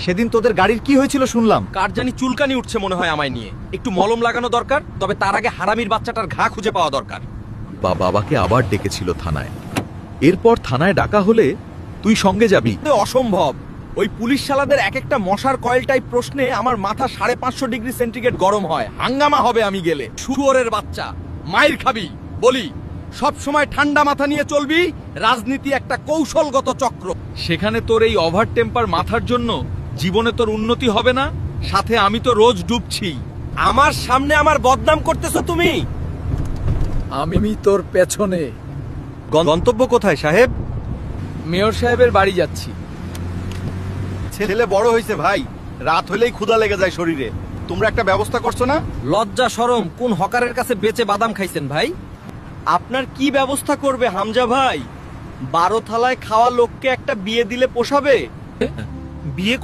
সেদিন তোদের গাড়ির কি হয়েছিল শুনলাম। কার জানি চুলকানি উঠছে মনে হয় আমায় নিয়ে, একটু মলম লাগানো দরকার। তবে তার আগে হারামির বাচ্চাটার ঘা খুঁজে পাওয়া দরকার। বাবাকে আবার ডেকেছিল থানায়। এরপর থানায় ডাকা হলে তুই সঙ্গে যাবি। অসম্ভব। ওই পুলিশ শালাদের এক একটা মশার কয়েল টাইপ প্রশ্নে আমার মাথা 550 ডিগ্রি সেন্টিগ্রেড গরম হয়। হাঙ্গামা হবে আমি গেলে। শুয়োরের বাচ্চা, মাইর খাবি। বলি, সব সময় ঠান্ডা মাথা নিয়ে চলবি। রাজনীতি একটা কৌশলগত চক্র। সেখানে তোর এই ওভার টেম্পার মাথার জন্য জীবনে তোর উন্নতি হবে না। সাথে আমি তো রোজ ডুবছি। আমার সামনে আমার বদনাম করতেছো তুমি। আমি তোর পেছনে। গন্তব্য কোথায় সাহেব? মেয়র সাহেবের বাড়ি যাচ্ছি। ছেলে বড় হয়েছে ভাই, রাত হলেই ক্ষুধা লেগে যায় শরীরে। তোমরা একটা ব্যবস্থা করছো না? লজ্জা শরম কোন হকারের কাছে বেচে বাদাম খাইছেন ভাই? আপনার কি ব্যবস্থা করবে হামজা ভাই? 12 থালায় খাওয়া লোককে একটা বিয়ে দিলে পোষাবে? বিয়ে